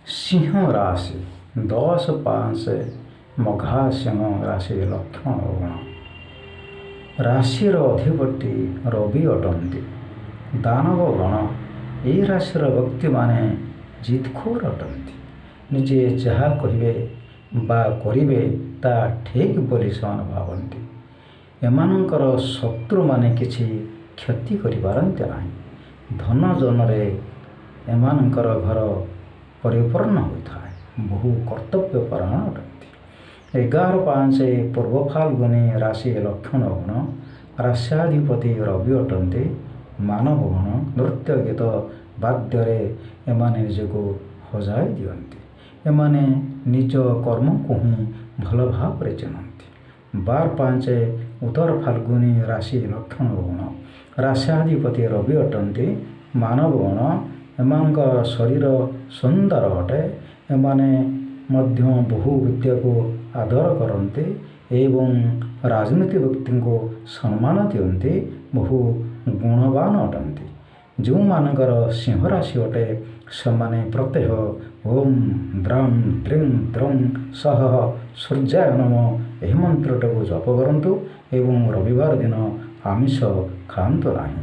ସିଂହ ରାଶି 10/5 ମଘା ସିଂହ ରାଶି ଲକ୍ଷଣ ଓ ଗୁଣ। ରାଶିର ଅଧିପତି ରବି ଅଟନ୍ତି। ଦାନବ ଗଣ। ଏହି ରାଶିର ବ୍ୟକ୍ତିମାନେ ଜିଦଖୋର ଅଟନ୍ତି। ନିଜେ ଯାହା କହିବେ ବା କରିବେ ତାହା ଠିକ୍ ବୋଲି ସେମାନେ ଭାବନ୍ତି। ଏମାନଙ୍କର ଶତ୍ରୁମାନେ କିଛି କ୍ଷତି କରିପାରନ୍ତି ନାହିଁ। ଧନ ଜନରେ ଏମାନଙ୍କର ଘର ପରିପୂର୍ଣ୍ଣ ହୋଇଥାଏ। ବହୁ କର୍ତ୍ତବ୍ୟପରାୟଣ ଅଟନ୍ତି। 11/5 ପୂର୍ବ ଫାଲ୍ଗୁନୀ ରାଶି ଲକ୍ଷଣ ଗୁଣ। ରାଶ୍ୟାଧିପତି ରବି ଅଟନ୍ତି। ମାନବ ଗୁଣ। ନୃତ୍ୟ ଗୀତ ବାଦ୍ୟରେ ଏମାନେ ନିଜକୁ ହଜାଇ ଦିଅନ୍ତି। ଏମାନେ ନିଜ କର୍ମକୁ ହିଁ ଭଲ ଭାବରେ ଚିହ୍ନନ୍ତି। 12/5 ଉତ୍ତର ଫାଲ୍ଗୁନୀ ରାଶି ଲକ୍ଷଣ ଗୁଣ। ରାଶ୍ୟାଧିପତି ରବି ଅଟନ୍ତି। ମାନବ ଗୁଣ। ଏମାନଙ୍କ ଶରୀର ସୁନ୍ଦର ଅଟେ। ଏମାନେ ମଧ୍ୟ ବହୁ ବିଦ୍ୟାକୁ ଆଦର କରନ୍ତି ଏବଂ ରାଜନୀତି ବ୍ୟକ୍ତିଙ୍କୁ ସମ୍ମାନ ଦିଅନ୍ତି। ବହୁ ଗୁଣବାନ ଅଟନ୍ତି। ଯେଉଁମାନଙ୍କର ସିଂହ ରାଶି ଅଟେ ସେମାନେ ପ୍ରତ୍ୟହ ଓମ୍ ଦ୍ରାଂ ଦ୍ରିଂ ଦ୍ରଂ ସହ ସୂର୍ଯ୍ୟାୟ ନମଃ ଏହି ମନ୍ତ୍ରଟିକୁ ଜପ କରନ୍ତୁ ଏବଂ ରବିବାର ଦିନ ଆମିଷ ଖାଆନ୍ତୁ ନାହିଁ।